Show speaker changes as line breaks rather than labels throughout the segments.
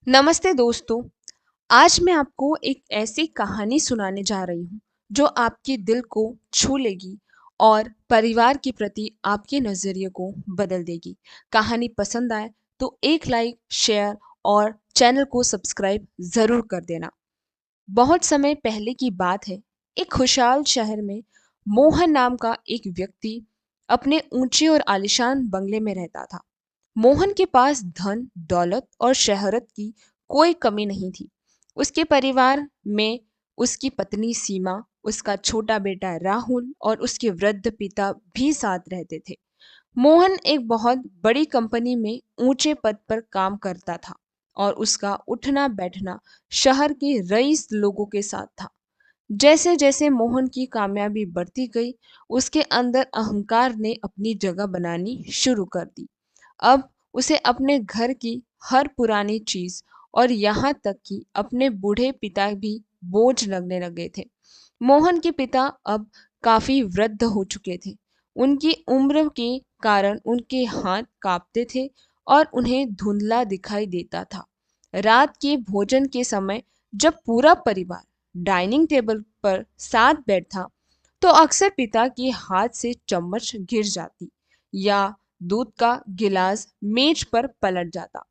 नमस्ते दोस्तों। आज मैं आपको एक ऐसी कहानी सुनाने जा रही हूँ जो आपके दिल को छू लेगी और परिवार के प्रति आपके नज़रिए को बदल देगी। कहानी पसंद आए तो एक लाइक, शेयर और चैनल को सब्सक्राइब ज़रूर कर देना। बहुत समय पहले की बात है। एक खुशहाल शहर में मोहन नाम का एक व्यक्ति अपने ऊंचे और आलीशान बंगले में रहता था। मोहन के पास धन, दौलत और शोहरत की कोई कमी नहीं थी। उसके परिवार में उसकी पत्नी सीमा, उसका छोटा बेटा राहुल और उसके वृद्ध पिता भी साथ रहते थे। मोहन एक बहुत बड़ी कंपनी में ऊंचे पद पर काम करता था और उसका उठना बैठना शहर के रईस लोगों के साथ था। जैसे जैसे मोहन की कामयाबी बढ़ती गई, उसके अंदर अहंकार ने अपनी जगह बनानी शुरू कर दी। अब उसे अपने घर की हर पुरानी चीज और यहाँ तक कि अपने बूढ़े पिता भी बोझ लगने लगे थे। मोहन के पिता अब काफी वृद्ध हो चुके थे। उनकी उम्र के कारण उनके हाथ कांपते थे और उन्हें धुंधला दिखाई देता था। रात के भोजन के समय जब पूरा परिवार डाइनिंग टेबल पर साथ बैठा तो अक्सर पिता के हाथ से चम्मच गिर जाती या दूध का गिलास मेज पर पलट जाता।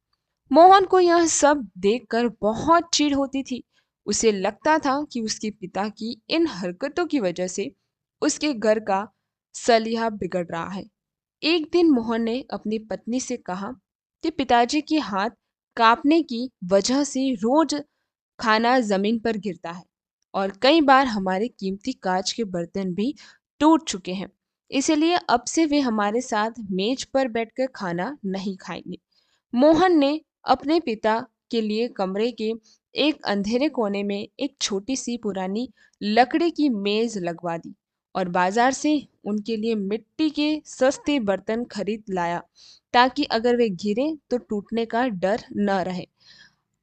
मोहन को यह सब देखकर बहुत चिढ़ होती थी। उसे लगता था कि उसके पिता की इन हरकतों की वजह से उसके घर का सलीहा बिगड़ रहा है। एक दिन मोहन ने अपनी पत्नी से कहा कि पिताजी के हाथ कांपने की वजह से रोज खाना जमीन पर गिरता है और कई बार हमारे कीमती कांच के बर्तन भी टूट चुके हैं। इसलिए अब से वे हमारे साथ मेज पर बैठकर खाना नहीं खाएंगे। मोहन ने अपने पिता के लिए कमरे के एक अंधेरे कोने में एक छोटी सी पुरानी लकड़ी की मेज लगवा दी और बाजार से उनके लिए मिट्टी के सस्ते बर्तन खरीद लाया ताकि अगर वे गिरे तो टूटने का डर न रहे।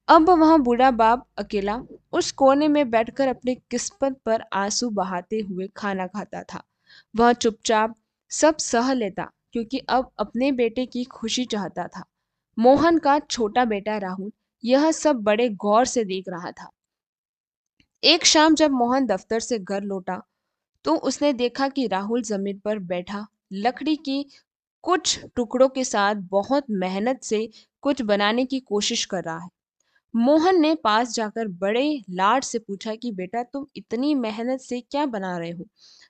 अब वह बूढ़ा बाप अकेला उस कोने में बैठकर अपनी किस्मत पर आंसू बहाते हुए खाना खाता था। वह चुपचाप सब सह लेता क्योंकि अब अपने बेटे की खुशी चाहता था। मोहन का छोटा बेटा राहुल यह सब बड़े गौर से देख रहा था। एक शाम जब मोहन दफ्तर से घर लौटा तो उसने देखा कि राहुल जमीन पर बैठा लकड़ी की कुछ टुकड़ों के साथ बहुत मेहनत से कुछ बनाने की कोशिश कर रहा है। मोहन ने पास जाकर बड़े लाड से पूछा कि बेटा तुम इतनी मेहनत से क्या बना रहे हो।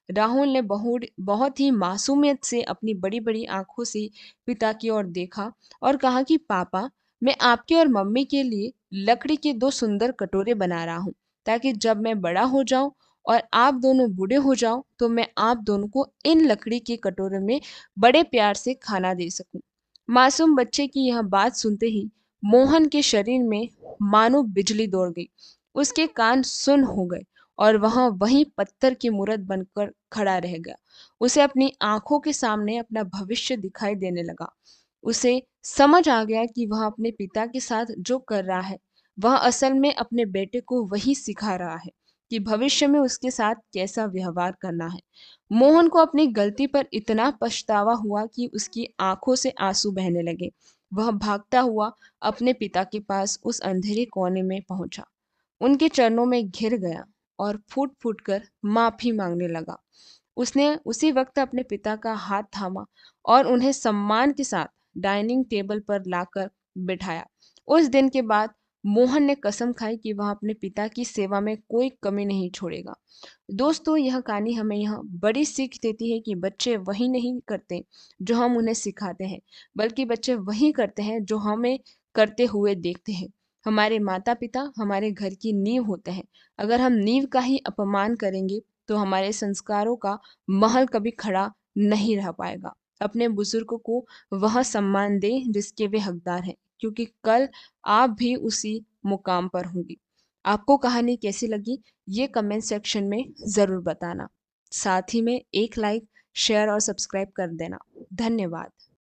राहुल ने बहुत बहुत ही मासूमियत से अपनी बड़ी बड़ी आंखों से पिता की ओर देखा और कहा कि पापा, मैं आपके और मम्मी के लिए लकड़ी के दो सुंदर कटोरे बना रहा हूँ ताकि जब मैं बड़ा हो जाऊं और आप दोनों बूढ़े हो जाओ तो मैं आप दोनों को इन लकड़ी के कटोरे में बड़े प्यार से खाना दे सकूं। मासूम बच्चे की यह बात सुनते ही मोहन के शरीर में मानो बिजली दौड़ गई। उसके कान सुन हो गए और वह वहीं पत्थर की मूरत बनकर खड़ा रह गया। उसे अपनी आंखों के सामने अपना भविष्य दिखाई देने लगा। उसे समझ आ गया कि वह अपने पिता के साथ जो कर रहा है वह असल में अपने बेटे को वही सिखा रहा है कि भविष्य में उसके साथ कैसा व्यवहार करना है। मोहन को अपनी गलती पर इतना पछतावा हुआ कि उसकी आंखों से आंसू बहने लगे। वह भागता हुआ अपने पिता के पास उस अंधेरे कोने में पहुंचा, उनके चरणों में घिर गया और फूट फूट कर माफी मांगने लगा। उसने उसी वक्त अपने पिता का हाथ थामा और उन्हें सम्मान के साथ डाइनिंग टेबल पर लाकर बिठाया। उस दिन के बाद मोहन ने कसम खाई कि वह अपने पिता की सेवा में कोई कमी नहीं छोड़ेगा। दोस्तों, यह कहानी हमें यह बड़ी सीख देती है कि बच्चे वही नहीं करते जो हम उन्हें सिखाते हैं, बल्कि बच्चे वही करते हैं जो हमें करते हुए देखते हैं। हमारे माता पिता हमारे घर की नींव होते हैं। अगर हम नींव का ही अपमान करेंगे तो हमारे संस्कारों का महल कभी खड़ा नहीं रह पाएगा। अपने बुजुर्गों को वह सम्मान दें जिसके वे हकदार हैं, क्योंकि कल आप भी उसी मुकाम पर होंगे। आपको कहानी कैसी लगी ये कमेंट सेक्शन में ज़रूर बताना। साथ ही में एक लाइक, शेयर और सब्सक्राइब कर देना। धन्यवाद।